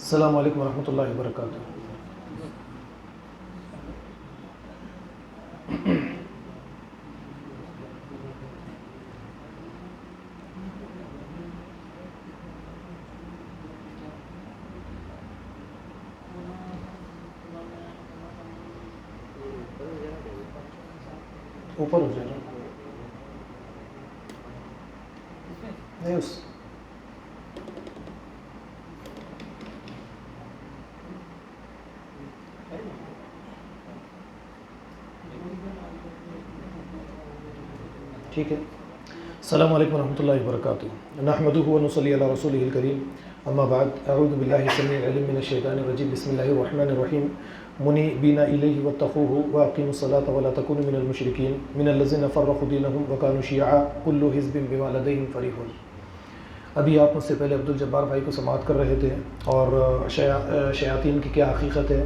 السلام علیکم ورحمۃ اللہ وبرکاتہ۔ اوپر ہو جائے گا نہیں اس ٹھیک ہے۔ السلام علیکم ورحمۃ اللہ وبرکاتہ۔ نحمدہ و نصلی علی رسولہ الکریم، اما بعد، اعوذ باللہ السمیع العلیم من الشیطان الرجیم، بسم اللہ الرحمن الرحیم۔ منیبین الیہ واتقوہ واقیموا الصلاۃ ولا تکونوا من المشرکین من الذین فرقوا دینہم وکانوا شیعا کل حزب بما لدیہم فرحون۔ ابھی آپ مجھ سے پہلے عبدالجبار بھائی کو سماعت کر رہے تھے اور شیاطین کی کیا حقیقت ہے،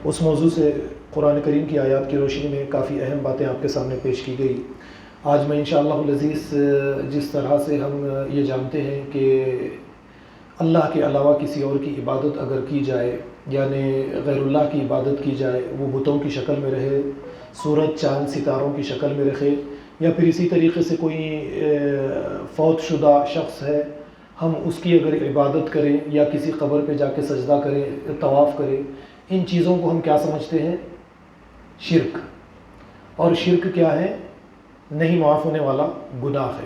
اس موضوع سے قرآن کریم کی آیات کی روشنی میں کافی اہم باتیں آپ کے سامنے پیش کی گئی۔ آج میں انشاءاللہ العزیز جس طرح سے ہم یہ جانتے ہیں کہ اللہ کے علاوہ کسی اور کی عبادت اگر کی جائے، یعنی غیر اللہ کی عبادت کی جائے، وہ بتوں کی شکل میں رہے، سورج چاند ستاروں کی شکل میں رکھے، یا پھر اسی طریقے سے کوئی فوت شدہ شخص ہے، ہم اس کی اگر عبادت کریں یا کسی قبر پہ جا کے سجدہ کریں، طواف کریں، ان چیزوں کو ہم کیا سمجھتے ہیں؟ شرک۔ اور شرک کیا ہے؟ نہیں معاف ہونے والا گناہ ہے۔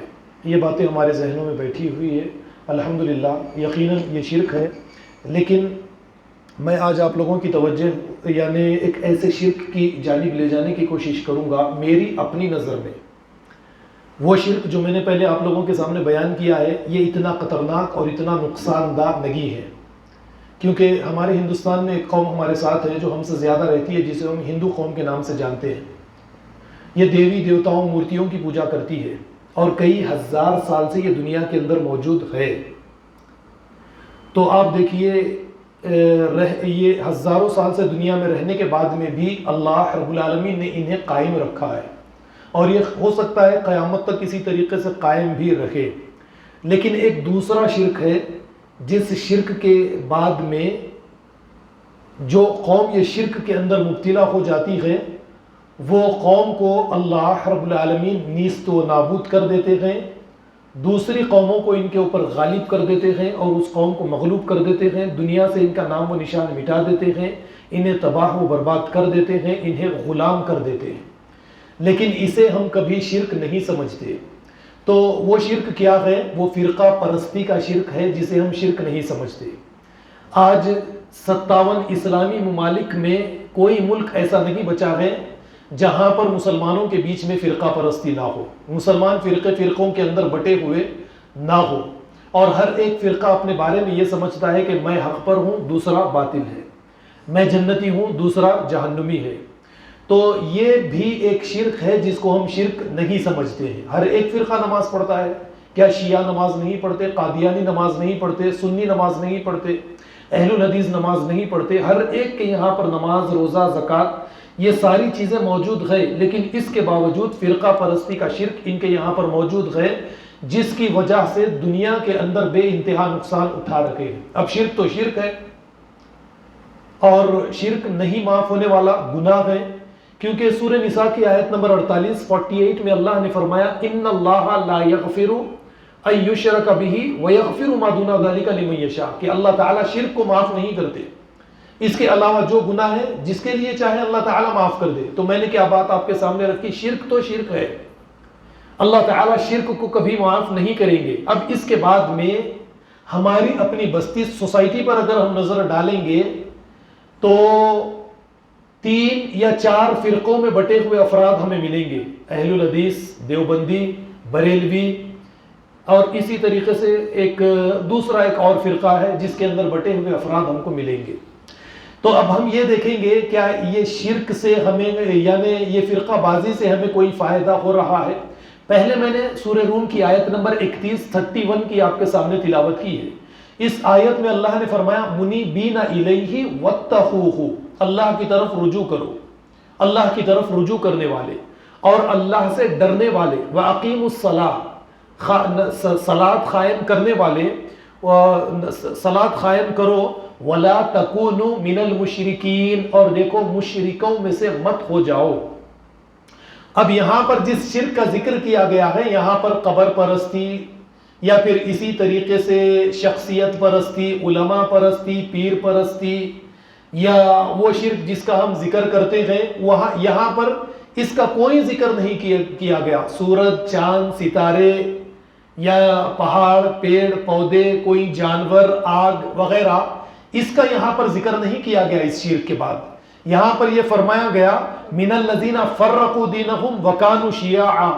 یہ باتیں ہمارے ذہنوں میں بیٹھی ہوئی ہے، الحمدللہ یقیناً یہ شرک ہے، لیکن میں آج آپ لوگوں کی توجہ یعنی ایک ایسے شرک کی جانب لے جانے کی کوشش کروں گا میری اپنی نظر میں۔ وہ شرک جو میں نے پہلے آپ لوگوں کے سامنے بیان کیا ہے، یہ اتنا خطرناک اور اتنا نقصان دہ نہیں ہے، کیونکہ ہمارے ہندوستان میں ایک قوم ہمارے ساتھ ہے جو ہم سے زیادہ رہتی ہے، جسے ہم ہندو قوم کے نام سے جانتے ہیں۔ یہ دیوی دیوتاؤں مورتیوں کی پوجا کرتی ہے اور کئی ہزار سال سے یہ دنیا کے اندر موجود ہے۔ تو آپ دیکھیے یہ ہزاروں سال سے دنیا میں رہنے کے بعد میں بھی اللہ رب العالمین نے انہیں قائم رکھا ہے، اور یہ ہو سکتا ہے قیامت تک کسی طریقے سے قائم بھی رکھے۔ لیکن ایک دوسرا شرک ہے، جس شرک کے بعد میں جو قوم یہ شرک کے اندر مبتلا ہو جاتی ہے، وہ قوم کو اللہ رب العالمین نیست و نابود کر دیتے ہیں، دوسری قوموں کو ان کے اوپر غالب کر دیتے ہیں اور اس قوم کو مغلوب کر دیتے ہیں، دنیا سے ان کا نام و نشان مٹا دیتے ہیں، انہیں تباہ و برباد کر دیتے ہیں، انہیں غلام کر دیتے ہیں۔ لیکن اسے ہم کبھی شرک نہیں سمجھتے۔ تو وہ شرک کیا ہے؟ وہ فرقہ پرستی کا شرک ہے، جسے ہم شرک نہیں سمجھتے۔ آج 57 اسلامی ممالک میں کوئی ملک ایسا نہیں بچا ہے جہاں پر مسلمانوں کے بیچ میں فرقہ پرستی نہ ہو، مسلمان فرقوں کے اندر بٹے ہوئے نہ ہو، اور ہر ایک فرقہ اپنے بارے میں یہ سمجھتا ہے کہ میں حق پر ہوں، دوسرا باطل ہے، میں جنتی ہوں، دوسرا جہنمی ہے۔ تو یہ بھی ایک شرک ہے جس کو ہم شرک نہیں سمجھتے ہیں۔ ہر ایک فرقہ نماز پڑھتا ہے، کیا شیعہ نماز نہیں پڑھتے؟ قادیانی نماز نہیں پڑھتے؟ سنی نماز نہیں پڑھتے؟ اہل الحدیث نماز نہیں پڑھتے؟ ہر ایک کے یہاں پر نماز، روزہ، زکوٰۃ، یہ ساری چیزیں موجود ہے، لیکن اس کے باوجود فرقہ پرستی کا شرک ان کے یہاں پر موجود ہے، جس کی وجہ سے دنیا کے اندر بے انتہا نقصان اٹھا رکھے ہیں۔ اب شرک تو شرک ہے، اور شرک نہیں معاف ہونے والا گناہ ہے، کیونکہ سورہ نساء کی آیت نمبر 48 میں اللہ نے فرمایا ان اللہ لا یغفر ان یشرک بہ ویغفر ما دون ذلک لمن یشاء، کہ اللہ تعالیٰ شرک کو معاف نہیں کرتے، اس کے علاوہ جو گناہ ہے جس کے لیے چاہے اللہ تعالیٰ معاف کر دے۔ تو میں نے کیا بات آپ کے سامنے رکھی؟ شرک تو شرک ہے، اللہ تعالیٰ شرک کو کبھی معاف نہیں کریں گے۔ اب اس کے بعد میں ہماری اپنی بستی سوسائٹی پر اگر ہم نظر ڈالیں گے تو 3 یا 4 فرقوں میں بٹے ہوئے افراد ہمیں ملیں گے، اہل الحدیث، دیوبندی، بریلوی، اور اسی طریقے سے ایک اور فرقہ ہے جس کے اندر بٹے ہوئے افراد ہم کو ملیں گے۔ تو اب ہم یہ دیکھیں گے کیا یہ شرک سے ہمیں یعنی یہ فرقہ بازی سے ہمیں کوئی فائدہ ہو رہا ہے؟ پہلے میں نے سورہ روم کی آیت نمبر 31 کی آپ کے سامنے تلاوت کی ہے۔ اس آیت میں اللہ نے فرمایا منیبین الیہ واتقوہ، اللہ کی طرف رجوع کرو، اللہ کی طرف رجوع کرنے والے اور اللہ سے ڈرنے والے، واقیموا الصلاۃ، صلاۃ قائم کرنے والے، صلاۃ قائم کرو، وَلَا تَكُونُوا مِنَ الْمُشْرِكِينَ، اور دیکھو مشرکوں میں سے مت ہو جاؤ۔ اب یہاں پر جس شرک کا ذکر کیا گیا ہے، یہاں پر قبر پرستی یا پھر اسی طریقے سے شخصیت پرستی، علماء پرستی، پیر پرستی، یا وہ شرک جس کا ہم ذکر کرتے ہیں، یہاں پر اس کا کوئی ذکر نہیں کیا گیا۔ سورج، چاند، ستارے یا پہاڑ، پیڑ، پودے، کوئی جانور، آگ وغیرہ، اس کا یہاں پر ذکر نہیں کیا گیا۔ اس شرک کے بعد یہاں پر یہ فرمایا گیا من الذین فرقوا دینہم وکانوا شیعا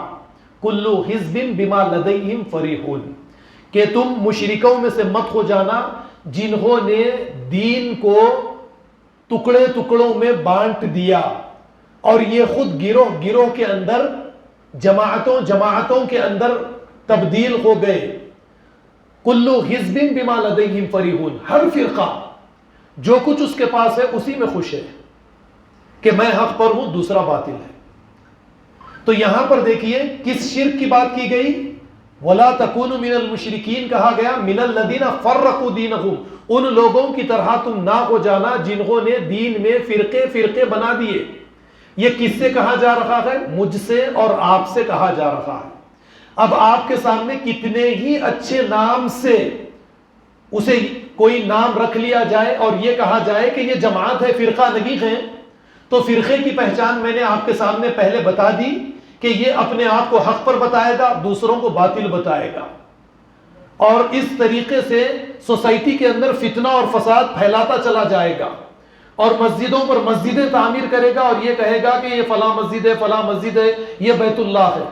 کل حزب بما لدیہم فریحون، کہ تم مشرکوں میں سے مت ہو جانا جنہوں نے دین کو ٹکڑے ٹکڑوں میں بانٹ دیا اور یہ خود گروہ گروہ کے اندر، جماعتوں جماعتوں کے اندر تبدیل ہو گئے۔ کل حزب بما لدیہم فریحون، ہر فرقہ جو کچھ اس کے پاس ہے اسی میں خوش ہے کہ میں حق پر ہوں، دوسرا باطل ہے۔ تو یہاں پر دیکھیے کس شرک کی بات کی گئی؟ وَلَا تَكُونُوا مِنَ الْمُشْرِكِينَ کہا گیا، مِنَ الَّذِينَ فَرَّقُوا دِينَهُمْ، ان لوگوں کی طرح تم نہ ہو جانا جنہوں نے دین میں فرقے فرقے بنا دیے۔ یہ کس سے کہا جا رہا ہے؟ مجھ سے اور آپ سے کہا جا رہا ہے۔ اب آپ کے سامنے کتنے ہی اچھے نام سے اسے کوئی نام رکھ لیا جائے اور یہ کہا جائے کہ یہ جماعت ہے، فرقہ نہیں ہے، تو فرقے کی پہچان میں نے آپ کے سامنے پہلے بتا دی کہ یہ اپنے آپ کو حق پر بتائے گا، دوسروں کو باطل بتائے گا، اور اس طریقے سے سوسائٹی کے اندر فتنہ اور فساد پھیلاتا چلا جائے گا، اور مسجدوں پر مسجدیں تعمیر کرے گا اور یہ کہے گا کہ یہ فلاں مسجد ہے، فلاں مسجد ہے، یہ بیت اللہ ہے۔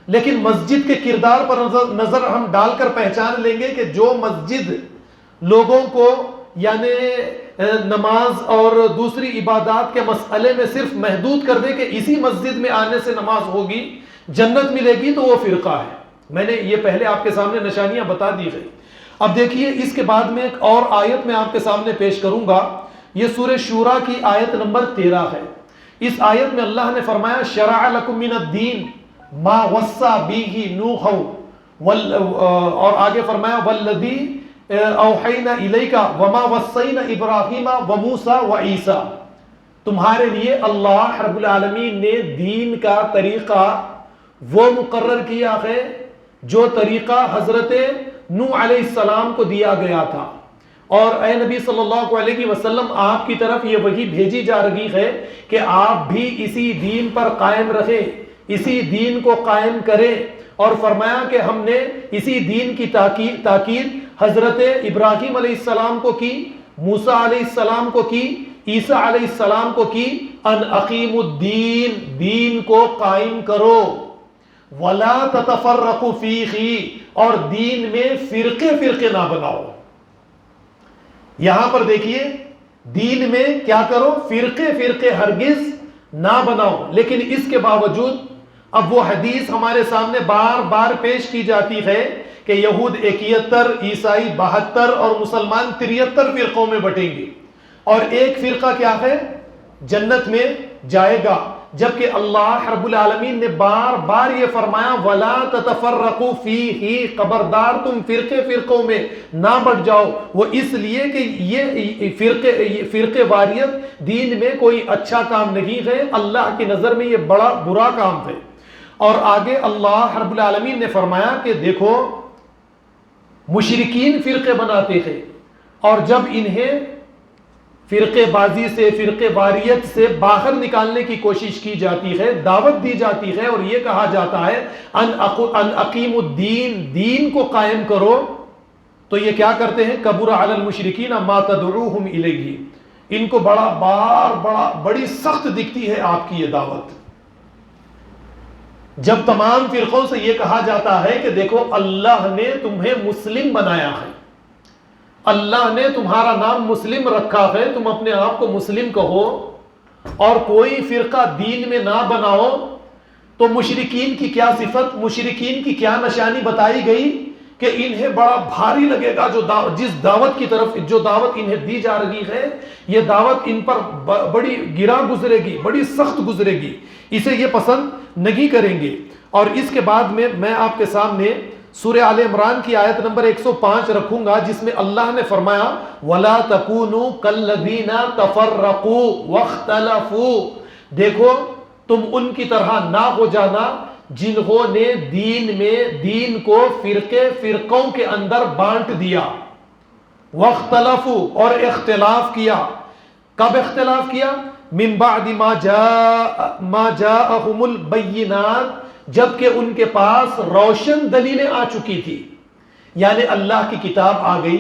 لیکن مسجد کے کردار پر نظر ہم ڈال کر پہچان لیں گے کہ جو مسجد لوگوں کو یعنی نماز اور دوسری عبادات کے مسئلے میں صرف محدود کر دے کہ اسی مسجد میں آنے سے نماز ہوگی، جنت ملے گی، تو وہ فرقہ ہے۔ میں نے یہ پہلے آپ کے سامنے نشانیاں بتا دی گئی۔ اب دیکھیے اس کے بعد میں ایک اور آیت میں آپ کے سامنے پیش کروں گا، یہ سورہ شورى کی آیت نمبر 13 ہے۔ اس آیت میں اللہ نے فرمایا شرع لکم من الدین ما وصى به نوح اور آگے فرمایا والذی اوحینا الیک وما وصینا ابراہیم وموسیٰ وعیسیٰ، تمہارے لیے اللہ رب العالمین نے دین کا طریقہ وہ مقرر کیا ہے جو طریقہ حضرت نوح علیہ السلام کو دیا گیا تھا، اور اے نبی صلی اللہ علیہ وسلم آپ کی طرف یہ وحی بھیجی جا رہی ہے کہ آپ بھی اسی دین پر قائم رہیں، اسی دین کو قائم کریں، اور فرمایا کہ ہم نے اسی دین کی تاکید حضرت ابراہیم علیہ السلام کو کی، موسیٰ علیہ السلام کو کی، عیسیٰ علیہ السلام کو کی، ان اقیم الدین، دین کو قائم کرو، ولا تتفرقوا فیہ، اور دین میں فرقے فرقے نہ بناؤ۔ یہاں پر دیکھیے دین میں کیا کرو؟ فرقے فرقے ہرگز نہ بناؤ۔ لیکن اس کے باوجود اب وہ حدیث ہمارے سامنے بار بار پیش کی جاتی ہے کہ یہود 71، عیسائی 72 اور مسلمان 73 فرقوں میں بٹیں گے، اور ایک فرقہ کیا ہے؟ جنت میں جائے گا، جبکہ اللہ رب العالمین نے بار بار یہ فرمایا وَلَا تَتَفَرَّقُوا فِيهِ، خبردار تم فرقے فرقوں میں نہ بٹ جاؤ۔ وہ اس لیے کہ یہ فرقے واریت دین میں کوئی اچھا کام نہیں ہے، اللہ کی نظر میں یہ بڑا برا کام ہے۔ اور آگے اللہ رب العالمین نے فرمایا کہ دیکھو مشرکین فرقے بناتے ہیں، اور جب انہیں فرقے بازی سے، فرقے واریت سے باہر نکالنے کی کوشش کی جاتی ہے، دعوت دی جاتی ہے، اور یہ کہا جاتا ہے ان اقیم الدین، دین کو قائم کرو، تو یہ کیا کرتے ہیں؟ کبر علی المشرکین ما تدعوہم الیہ، ان کو بڑی سخت دکھتی ہے آپ کی یہ دعوت۔ جب تمام فرقوں سے یہ کہا جاتا ہے کہ دیکھو اللہ نے تمہیں مسلم بنایا ہے، اللہ نے تمہارا نام مسلم رکھا ہے، تم اپنے آپ کو مسلم کہو اور کوئی فرقہ دین میں نہ بناؤ، تو مشرکین کی کیا صفت، مشرکین کی کیا نشانی بتائی گئی کہ انہیں بڑا بھاری لگے گا جس دعوت کی طرف جو دعوت انہیں دی جا رہی ہے، یہ دعوت ان پر بڑی گراں گزرے گی، بڑی سخت گزرے گی، اسے یہ پسند نہیں کریں گے۔ اور اس کے بعد میں آپ کے سامنے سورہ آل عمران کی آیت نمبر 105 رکھوں گا، جس میں اللہ نے فرمایا وَلَا تَكُونُوا كَالَّذِينَ تَفَرَّقُوا وَاخْتَلَفُوا، دیکھو تم ان کی طرح نہ ہو جانا جنہوں نے دین کو فرقوں کے اندر بانٹ دیا، وَاخْتَلَفُوا، اور اختلاف کیا۔ کب اختلاف کیا؟ من بعد ما جاءہم البینات، جبکہ ان کے پاس روشن دلیلیں آ چکی تھی، یعنی اللہ کی کتاب آ گئی،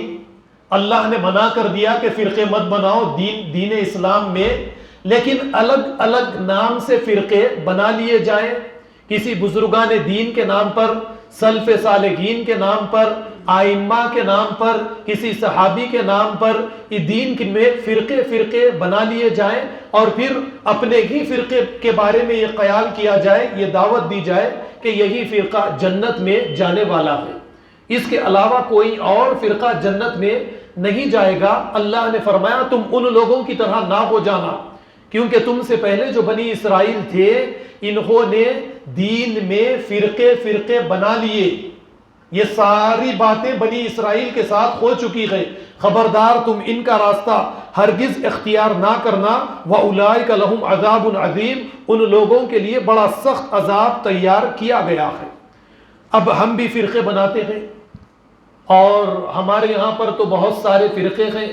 اللہ نے منع کر دیا کہ فرقے مت بناؤ دین اسلام میں، لیکن الگ الگ نام سے فرقے بنا لیے جائیں، کسی بزرگان دین کے نام پر، سلف صالحین کے نام پر، آئمہ کے نام پر، کسی صحابی کے نام پر، یہ دین میں فرقے بنا لیے جائیں، اور پھر اپنے ہی فرقے کے بارے میں یہ خیال کیا جائے، یہ دعوت دی جائے کہ یہی فرقہ جنت میں جانے والا ہے، اس کے علاوہ کوئی اور فرقہ جنت میں نہیں جائے گا۔ اللہ نے فرمایا تم ان لوگوں کی طرح نہ ہو جانا، کیونکہ تم سے پہلے جو بنی اسرائیل تھے انہوں نے دین میں فرقے بنا لیے، یہ ساری باتیں بنی اسرائیل کے ساتھ ہو چکی ہے، خبردار تم ان کا راستہ ہرگز اختیار نہ کرنا، وَأُولَئِكَ لَهُمْ عَذَابٌ عَظِيمٌ، ان لوگوں کے لیے بڑا سخت عذاب تیار کیا گیا ہے۔ اب ہم بھی فرقے بناتے ہیں، اور ہمارے یہاں پر تو بہت سارے فرقے ہیں،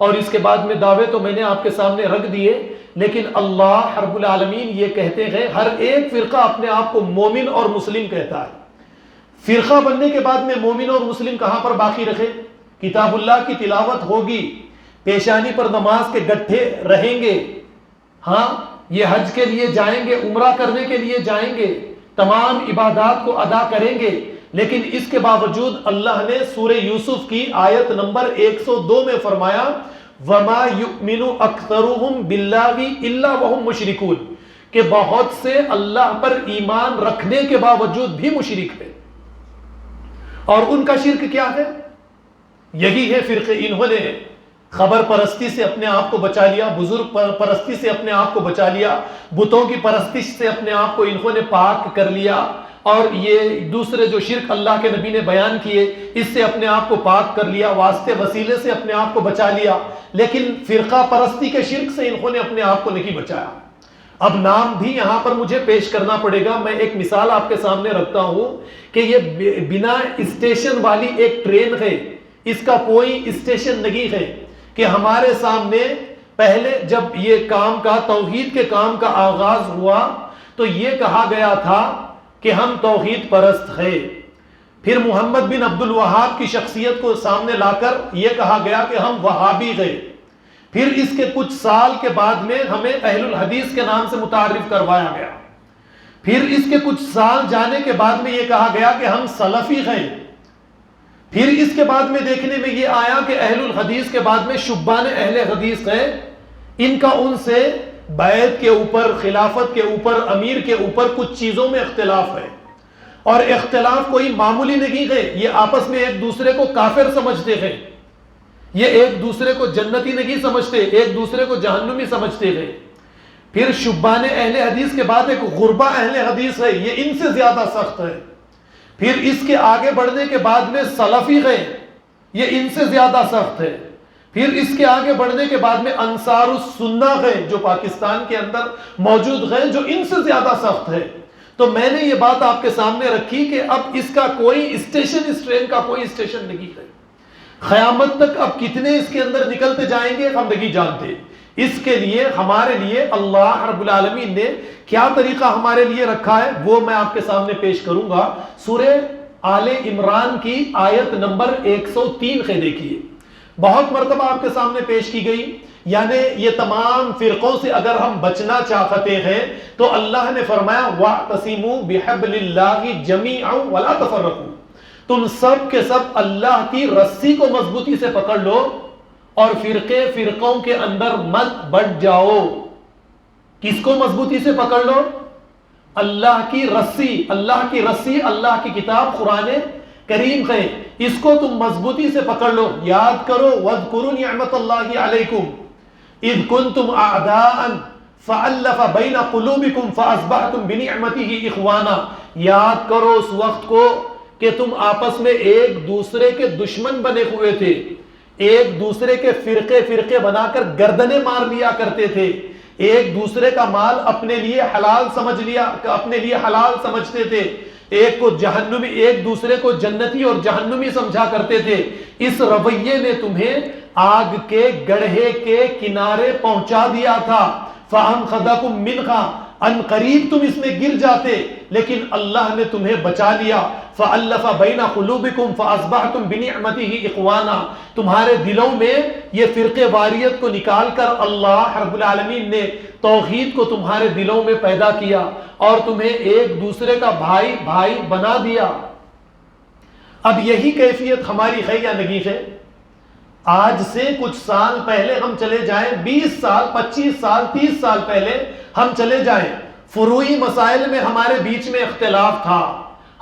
اور اس کے بعد میں دعوے تو میں نے آپ کے سامنے رکھ دیے، لیکن اللہ رب العالمین یہ کہتے ہیں ہر ایک فرقہ اپنے آپ کو مومن اور مسلم کہتا ہے۔ فرقہ بننے کے بعد میں مومن اور مسلم کہاں پر باقی رکھے؟ کتاب اللہ کی تلاوت ہوگی، پیشانی پر نماز کے گٹھے رہیں گے، ہاں یہ حج کے لیے جائیں گے، عمرہ کرنے کے لیے جائیں گے، تمام عبادات کو ادا کریں گے، لیکن اس کے باوجود اللہ نے سورہ یوسف کی آیت نمبر 102 میں فرمایا وَمَا يُؤْمِنُ أَكْثَرُهُمْ بِاللَّهِ إِلَّا وَهُمْ مُشْرِكُونَ، کہ بہت سے اللہ پر ایمان رکھنے کے باوجود بھی مشرک ہے، اور ان کا شرک کیا ہے؟ یہی ہے فرقے، انہوں نے خبر پرستی سے اپنے آپ کو بچا لیا، بزرگ پرستی سے اپنے آپ کو بچا لیا، بتوں کی پرستش سے اپنے آپ کو انہوں نے پاک کر لیا، اور یہ دوسرے جو شرک اللہ کے نبی نے بیان کیے اس سے اپنے آپ کو پاک کر لیا، واسطے وسیلے سے اپنے آپ کو بچا لیا، لیکن فرقہ پرستی کے شرک سے انہوں نے اپنے آپ کو نہیں بچایا۔ اب نام بھی یہاں پر مجھے پیش کرنا پڑے گا، میں ایک مثال آپ کے سامنے رکھتا ہوں کہ یہ بنا اسٹیشن والی ایک ٹرین ہے، اس کا کوئی اسٹیشن نہیں ہے، کہ ہمارے سامنے پہلے جب یہ کام کا توحید کے کام کا آغاز ہوا تو یہ کہا گیا تھا کہ ہم توحید پرست ہیں، پھر محمد بن عبد الوہاب کی شخصیت کو سامنے لا کر یہ کہا گیا کہ ہم وہابی ہیں، پھر اس کے کچھ سال کے بعد میں ہمیں اہل الحدیث کے نام سے متعارف کروایا گیا، پھر اس کے کچھ سال جانے کے بعد میں یہ کہا گیا کہ ہم سلفی ہیں، پھر اس کے بعد میں دیکھنے میں یہ آیا کہ اہل الحدیث کے بعد میں شبان اہل حدیث ہیں، ان کا ان سے بیعت کے اوپر، خلافت کے اوپر، امیر کے اوپر کچھ چیزوں میں اختلاف ہے، اور اختلاف کوئی معمولی نہیں ہے، یہ آپس میں ایک دوسرے کو کافر سمجھتے ہیں، یہ ایک دوسرے کو جنتی نہیں سمجھتے، ایک دوسرے کو جہنمی سمجھتے ہیں۔ پھر شبان اہل حدیث کے بعد ایک غربا اہل حدیث ہے، یہ ان سے زیادہ سخت ہے، پھر اس کے آگے بڑھنے کے بعد میں سلفی ہے، یہ ان سے زیادہ سخت ہے، پھر اس کے آگے بڑھنے کے بعد میں انصار السنہ ہے جو پاکستان کے اندر موجود ہے، جو ان سے زیادہ سخت ہے۔ تو میں نے یہ بات آپ کے سامنے رکھی کہ اب اس کا کوئی اسٹیشن، اس ٹرین کا کوئی اسٹیشن نہیں ہے، قیامت تک اب کتنے اس کے اندر نکلتے جائیں گے ہم نہیں جانتے۔ اس کے لیے ہمارے لیے اللہ رب العالمین نے کیا طریقہ ہمارے لیے رکھا ہے وہ میں آپ کے سامنے پیش کروں گا۔ سورہ آل عمران کی آیت نمبر 103 ہے، دیکھیے، بہت مرتبہ آپ کے سامنے پیش کی گئی، یعنی یہ تمام فرقوں سے اگر ہم بچنا چاہتے ہیں تو اللہ نے فرمایا وَاعْتَصِمُوا بِحَبْلِ اللَّهِ جَمِيعًا وَلَا تَفَرَّقُوا، تم سب کے سب اللہ کی رسی کو مضبوطی سے پکڑ لو اور فرقوں کے اندر مت بٹ جاؤ۔ کس کو مضبوطی سے پکڑ لو؟ اللہ کی رسی، اللہ کی رسی اللہ کی کتاب قرآن کریم ہے، اس کو تم مضبوطی سے پکڑ لو۔ یاد کرو وَاذْكُرُوا نِعْمَةَ اللَّهِ عَلَيْكُمْ اِذْ كُنْتُمْ أَعْدَاءً فَأَلَّفَ بَيْنَ قُلُوبِكُمْ فَأَصْبَحْتُمْ بِنِعْمَتِهِ إِخْوَانًا، یاد کرو اس وقت کو کہ تم آپس میں ایک دوسرے کے دشمن بنے ہوئے تھے، ایک دوسرے کے فرقے فرقے بنا کر گردنیں مار لیا کرتے تھے، ایک دوسرے کا مال اپنے لیے حلال سمجھتے تھے، ایک کو جہنمی، ایک دوسرے کو جنتی اور جہنمی سمجھا کرتے تھے۔ اس رویے نے تمہیں آگ کے گڑھے کے کنارے پہنچا دیا تھا۔ فَأَنْقَذَكُم مِّنْهَا، ان قریب تم اس میں گر جاتے، لیکن اللہ نے تمہیں بچا لیا۔ فَأَلَّفَ بَيْنَ قُلُوبِكُمْ فَأَصْبَحْتُمْ بِنِعْمَتِهِ إِخْوَانًا، تمہارے دلوں میں یہ فرقے واریت کو نکال کر اللہ رب العالمین نے توحید کو تمہارے دلوں میں پیدا کیا اور تمہیں ایک دوسرے کا بھائی بھائی بنا دیا۔ اب یہی کیفیت ہماری ہے یا نہیں ہے؟ آج سے کچھ سال پہلے ہم چلے جائیں، 20 سال 25 سال 30 سال پہلے ہم چلے جائیں، فروعی مسائل میں ہمارے بیچ میں اختلاف تھا،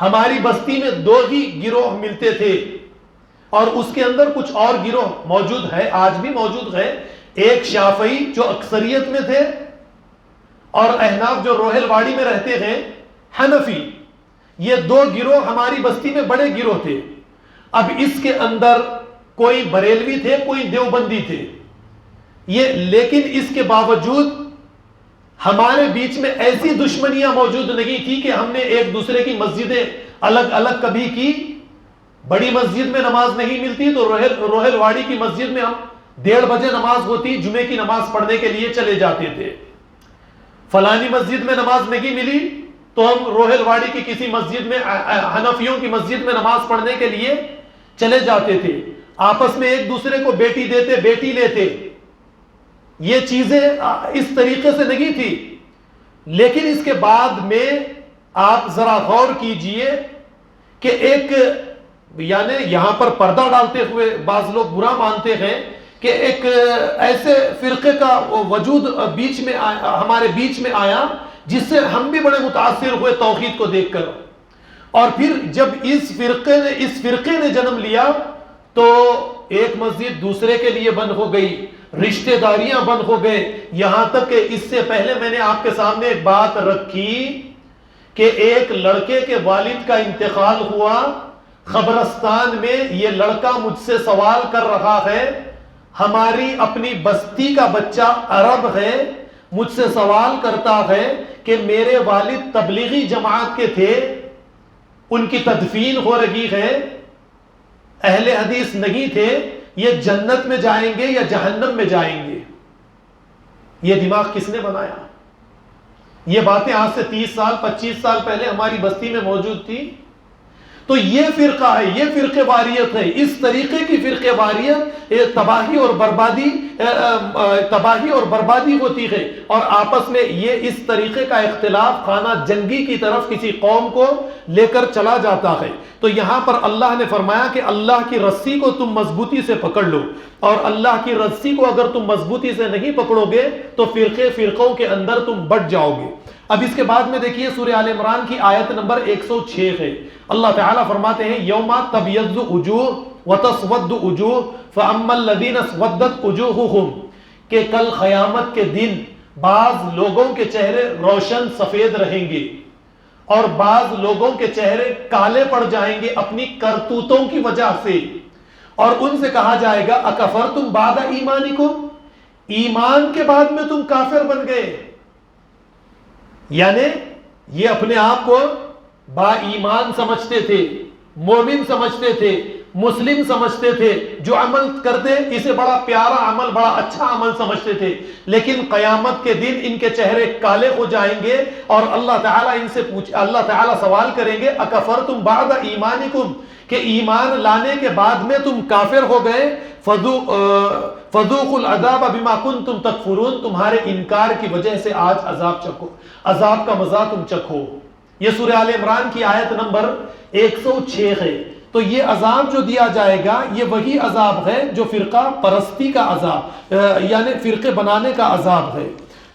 ہماری بستی میں 2 ہی گروہ ملتے تھے اور اس کے اندر کچھ اور گروہ موجود ہے، آج بھی موجود ہے، ایک شافعی جو اکثریت میں تھے اور احناف جو روہل واڑی میں رہتے ہیں حنفی، یہ 2 گروہ ہماری بستی میں بڑے گروہ تھے۔ اب اس کے اندر کوئی بریلوی تھے، کوئی دیوبندی تھے، یہ لیکن اس کے باوجود ہمارے بیچ میں ایسی دشمنیاں موجود نہیں تھی کہ ہم نے ایک دوسرے کی مسجدیں الگ الگ کبھی کی۔ بڑی مسجد میں نماز نہیں ملتی تو روہل واڑی کی مسجد میں ہم 1:30 بجے نماز ہوتی، جمعے کی نماز پڑھنے کے لیے چلے جاتے تھے۔ فلانی مسجد میں نماز نہیں ملی تو ہم روہل واڑی کی کسی مسجد میں، حنفیوں کی مسجد میں نماز پڑھنے کے لیے چلے جاتے تھے، آپس میں ایک دوسرے کو بیٹی دیتے بیٹی لیتے۔ یہ چیزیں اس طریقے سے نہیں تھی، لیکن اس کے بعد میں آپ ذرا غور کیجئے کہ ایک، یعنی یہاں پر پردہ ڈالتے ہوئے بعض لوگ برا مانتے ہیں کہ ایک ایسے فرقے کا وجود بیچ میں ہمارے بیچ میں آیا جس سے ہم بھی بڑے متاثر ہوئے توحید کو دیکھ کر، اور پھر جب اس فرقے نے جنم لیا تو ایک مسجد دوسرے کے لیے بند ہو گئی، رشتہ داریاں بند ہو گئے، یہاں تک کہ اس سے پہلے میں نے آپ کے سامنے ایک بات رکھی کہ ایک لڑکے کے والد کا انتقال ہوا قبرستان میں، یہ لڑکا مجھ سے سوال کر رہا ہے، ہماری اپنی بستی کا بچہ عرب ہے، مجھ سے سوال کرتا ہے کہ میرے والد تبلیغی جماعت کے تھے، ان کی تدفین ہو رہی ہے، اہل حدیث نہیں تھے، یہ جنت میں جائیں گے یا جہنم میں جائیں گے؟ یہ دماغ کس نے بنایا؟ یہ باتیں آج سے 30 سال 25 سال پہلے ہماری بستی میں موجود تھی۔ تو یہ فرقہ ہے، یہ فرقے واریت ہے، اس طریقے کی فرقے واریت تباہی اور بربادی ہوتی ہے، اور آپس میں یہ اس طریقے کا اختلاف خانہ جنگی کی طرف کسی قوم کو لے کر چلا جاتا ہے۔ تو یہاں پر اللہ نے فرمایا کہ اللہ کی رسی کو تم مضبوطی سے پکڑ لو، اور اللہ کی رسی کو اگر تم مضبوطی سے نہیں پکڑو گے تو فرقوں کے اندر تم بٹ جاؤ گے۔ اب اس کے بعد میں دیکھیے سورہ آل عمران کی آیت نمبر 106 ہے، اللہ تعالیٰ فرماتے ہیں یوم تبیض وجوہ وتسود وجوہ فاما الذین اسودت وجوہہم، کہ کل قیامت کے دن بعض لوگوں کے چہرے روشن سفید رہیں گے اور بعض لوگوں کے چہرے کالے پڑ جائیں گے اپنی کرتوتوں کی وجہ سے، اور ان سے کہا جائے گا اکفرتم بعد ایمانکم، ایمان کے بعد میں تم کافر بن گئے۔ یعنی یہ اپنے آپ کو با ایمان سمجھتے تھے، مومن سمجھتے تھے، مسلم سمجھتے تھے، جو عمل کرتے اسے بڑا پیارا عمل، بڑا اچھا عمل سمجھتے تھے، لیکن قیامت کے دن ان کے چہرے کالے ہو جائیں گے اور اللہ تعالیٰ ان سے اللہ تعالیٰ سوال کریں گے اکفرتم بعد ایمانکم، کہ ایمان لانے کے بعد میں تم کافر ہو گئے، فذوقوا العذاب بما کنتم تکفرون، تمہارے انکار کی وجہ سے آج عذاب چکھو، عذاب کا مزہ تم چکھو۔ یہ سورہ آل عمران کی آیت نمبر 106 ہے۔ تو یہ عذاب جو دیا جائے گا یہ وہی عذاب ہے جو فرقہ پرستی کا عذاب، یعنی فرقے بنانے کا عذاب ہے۔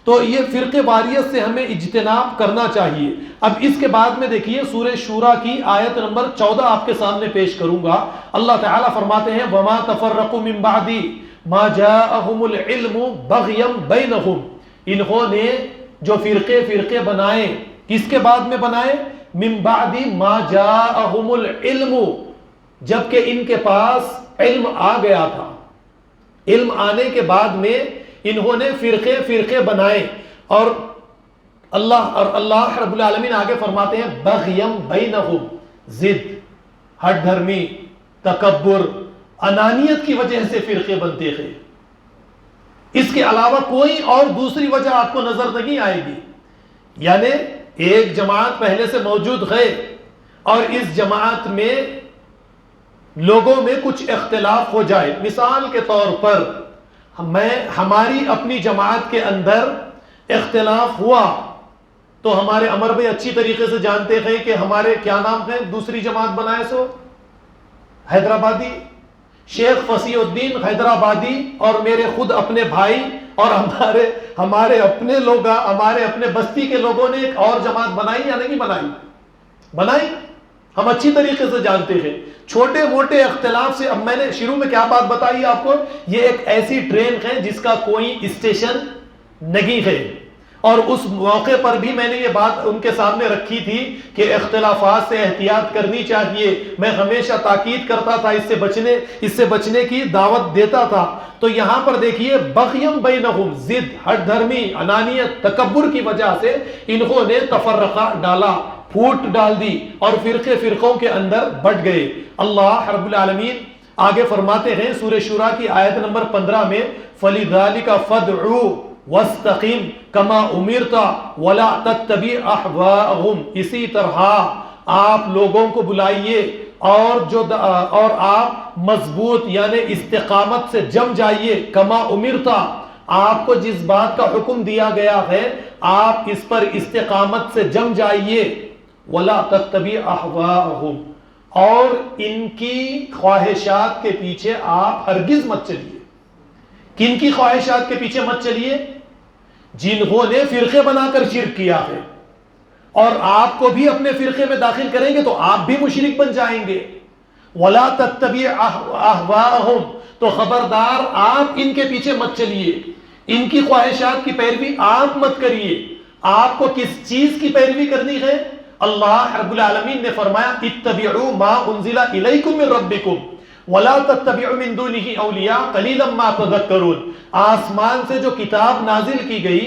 تو یہ فرقے واریت سے ہمیں اجتناب کرنا چاہیے۔ اب اس کے بعد میں دیکھیے سورہ شورى کی آیت نمبر 14 آپ کے سامنے پیش کروں گا۔ اللہ تعالیٰ فرماتے ہیں وَمَا تَفَرَّقُوا مِن بَعْدِ مَا جَاءَهُمُ الْعِلْمُ بَغْيًا بَيْنَهُمْ، انہوں نے جو فرقے بنائے کس کے بعد میں بنائے؟ من بعد ما جاءہم العلم، جبکہ ان کے پاس علم آ گیا تھا. علم آنے کے بعد میں انہوں نے فرقے بنائے. اور اللہ رب العالمین آگے فرماتے ہیں بغیم بینہم، ضد، ہٹ دھرمی، تکبر، انانیت کی وجہ سے فرقے بنتے ہیں. اس کے علاوہ کوئی اور دوسری وجہ آپ کو نظر نہیں آئے گی. یعنی ایک جماعت پہلے سے موجود ہے اور اس جماعت میں لوگوں میں کچھ اختلاف ہو جائے. مثال کے طور پر ہماری اپنی جماعت کے اندر اختلاف ہوا تو ہمارے عمر بھائی اچھی طریقے سے جانتے ہیں کہ ہمارے کیا نام ہیں دوسری جماعت بنائے سو حیدرآبادی، شیخ فصیح الدین حیدرآبادی اور میرے خود اپنے بھائی اور ہمارے اپنے لوگ، ہمارے اپنے بستی کے لوگوں نے ایک اور جماعت بنائی یا نہیں بنائی. ہم اچھی طریقے سے جانتے ہیں. چھوٹے موٹے اختلاف سے، اب میں نے شروع میں کیا بات بتائی آپ کو، یہ ایک ایسی ٹرین ہے جس کا کوئی اسٹیشن نہیں ہے. اور اس موقع پر بھی میں نے یہ بات ان کے سامنے رکھی تھی کہ اختلافات سے احتیاط کرنی چاہیے. میں ہمیشہ تاکید کرتا تھا، اس سے بچنے کی دعوت دیتا تھا. تو یہاں پر دیکھیے بغیم بینہم، ضد، ہٹ دھرمی، انانیت، تکبر کی وجہ سے انہوں نے تفرقہ ڈالا، پھوٹ ڈال دی اور فرقوں کے اندر بٹ گئے. اللہ رب العالمین آگے فرماتے ہیں سورہ شورى کی آیت نمبر 15 میں فَلِذَلِكَ فَادْعُوا وَاسْتَقِمْ كَمَا أُمِرْتَ وَلَا تَتَّبِعْ أَهْوَاءَهُمْ. اسی طرح آپ لوگوں کو بلائیے اور آپ مضبوط یعنی استقامت سے جم جائیے. کما امرتا، آپ کو جس بات کا حکم دیا گیا ہے آپ اس پر استقامت سے جم جائیے. وَلَا تَتَّبِعْ أَهْوَاءَهُمْ، اور ان کی خواہشات کے پیچھے آپ ہرگز مت چلیے. کن کی خواہشات کے پیچھے مت چلیے؟ جنہوں نے فرقے بنا کر شرک کیا ہے، اور آپ کو بھی اپنے فرقے میں داخل کریں گے تو آپ بھی مشرک بن جائیں گے. وَلَا تَتَّبِعْ أَهْوَاءَهُمْ، تو خبردار آپ ان کے پیچھے مت چلیے، ان کی خواہشات کی پیروی آپ مت کریے. آپ کو کس چیز کی پیروی کرنی ہے؟ اللہ رب العالمین نے فرمایا اتبعوا ما انزل الیکم من ربکم ولا تتبعوا من دونه اولیاء قلیلا ما تذکرون. آسمان سے جو کتاب نازل کی گئی،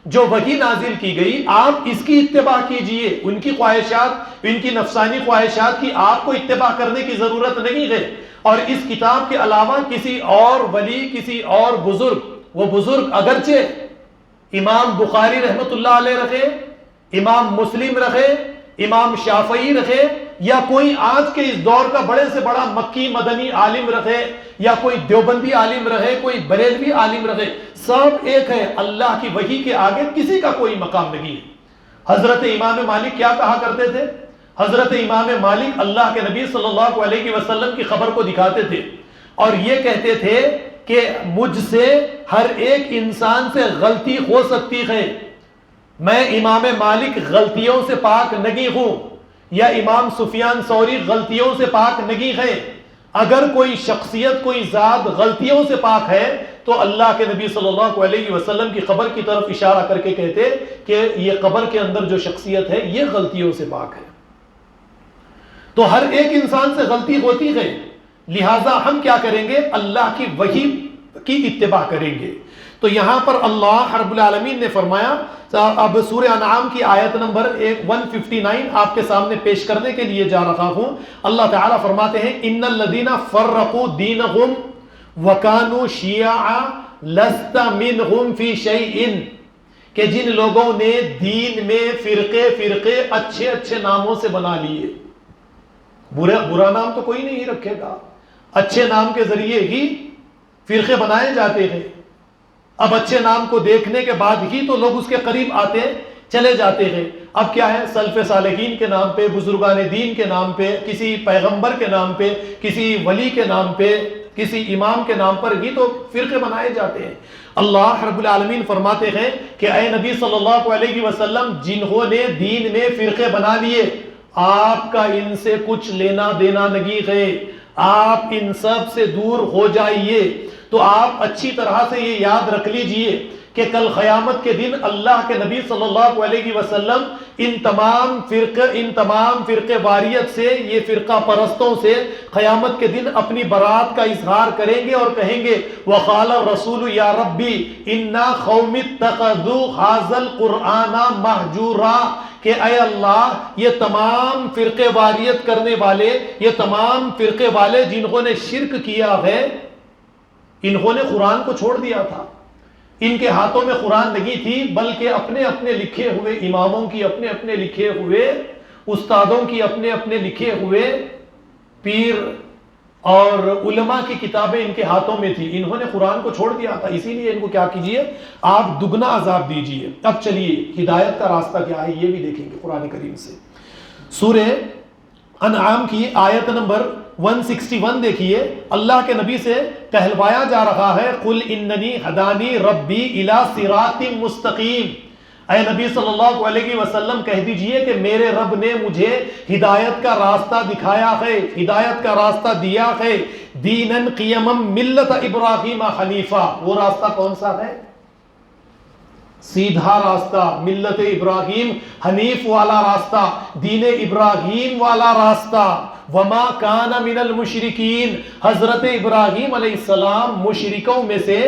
جو وحی نازل کی گئی، آپ اس کی اتباع کیجئے. ان کی خواہشات، ان کی نفسانی خواہشات کی آپ کو اتباع کرنے کی ضرورت نہیں ہے. اور اس کتاب کے علاوہ کسی اور ولی، کسی اور بزرگ، وہ بزرگ اگرچہ امام بخاری رحمت اللہ علیہ رکھے، امام مسلم رکھے، امام شافعی رکھے، یا کوئی آج کے اس دور کا بڑے سے بڑا مکی مدنی عالم رکھے، یا کوئی دیوبندی عالم رہے، کوئی بریلوی عالم رہے، سب ایک ہے. اللہ کی وحی کے آگے کسی کا کوئی مقام نہیں ہے. حضرت امام مالک کیا کہا کرتے تھے؟ حضرت امام مالک اللہ کے نبی صلی اللہ علیہ وسلم کی خبر کو دکھاتے تھے اور یہ کہتے تھے کہ مجھ سے ہر ایک انسان سے غلطی ہو سکتی ہے، میں امام مالک غلطیوں سے پاک نہیں ہوں، یا امام سفیان ثوری غلطیوں سے پاک نہیں ہے. اگر کوئی شخصیت، کوئی ذات غلطیوں سے پاک ہے تو اللہ کے نبی صلی اللہ علیہ وسلم کی قبر کی طرف اشارہ کر کے کہتے کہ یہ قبر کے اندر جو شخصیت ہے یہ غلطیوں سے پاک ہے. تو ہر ایک انسان سے غلطی ہوتی ہے، لہٰذا ہم کیا کریں گے؟ اللہ کی وحی کی اتباع کریں گے. تو یہاں پر اللہ رب العالمین نے فرمایا، اب سورہ انعام کی آیت نمبر 159 آپ کے سامنے پیش کرنے کے لیے جا رہا ہوں. اللہ تعالیٰ فرماتے ہیں ان الذین فرقوا دینہم وکانوا شیعا لست منہم فی شیء، کہ جن لوگوں نے دین میں فرقے اچھے ناموں سے بنا لیے. برا نام تو کوئی نہیں رکھے گا، اچھے نام کے ذریعے ہی فرقے بنائے جاتے ہیں. اب اچھے نام کو دیکھنے کے بعد ہی تو لوگ اس کے قریب آتے چلے جاتے ہیں. اب کیا ہے؟ سلف صالحین کے نام پہ، بزرگان دین کے نام پہ، کسی پیغمبر کے نام پہ، کسی ولی کے نام پہ، کسی امام کے نام پر ہی تو فرقے بنائے جاتے ہیں. اللہ رب العالمین فرماتے ہیں کہ اے نبی صلی اللہ علیہ وسلم، جنہوں نے دین میں فرقے بنا لیے آپ کا ان سے کچھ لینا دینا نہیں ہے، آپ ان سب سے دور ہو جائیے. تو آپ اچھی طرح سے یہ یاد رکھ لیجئے کہ کل قیامت کے دن اللہ کے نبی صلی اللہ علیہ وسلم ان تمام فرقے واریت سے، یہ فرقہ پرستوں سے قیامت کے دن اپنی برات کا اظہار کریں گے اور کہیں گے وقال الرسول یا ربی انا قوم اتخذوا ھذا القرآن مہجورا، کہ اے اللہ یہ تمام فرقے واریت کرنے والے، یہ تمام فرقے والے جنہوں نے شرک کیا ہے، انہوں نے قرآن کو چھوڑ دیا تھا، ان کے ہاتھوں میں قرآن نہیں تھی بلکہ اپنے اپنے لکھے ہوئے اماموں کی، اپنے اپنے لکھے ہوئے استادوں کی، اپنے اپنے لکھے ہوئے پیر اور علماء کی کتابیں ان کے ہاتھوں میں تھی، انہوں نے قرآن کو چھوڑ دیا تھا، اسی لیے ان کو کیا کیجئے، آپ دگنا عذاب دیجئے۔ اب چلیے ہدایت کا راستہ کیا ہے یہ بھی دیکھیں گے قرآن کریم سے۔ سورہ انعام کی آیت نمبر 161 دیکھیے، اللہ کے نبی سے کہلوایا جا رہا ہے قل اننی ہدانی ربی الی صراط مستقیم، اے نبی صلی اللہ علیہ وسلم کہہ دیجئے کہ میرے رب نے مجھے ہدایت کا راستہ دکھایا ہے، ہدایت کا راستہ دیا ہے، دینن قیما ملت ابراہیم حنیفہ، وہ راستہ کون سا ہے؟ سیدھا راستہ، ملت ابراہیم حنیف والا راستہ، دین ابراہیم والا راستہ۔ وما کان من المشرکین، حضرت ابراہیم علیہ السلام مشرکوں میں سے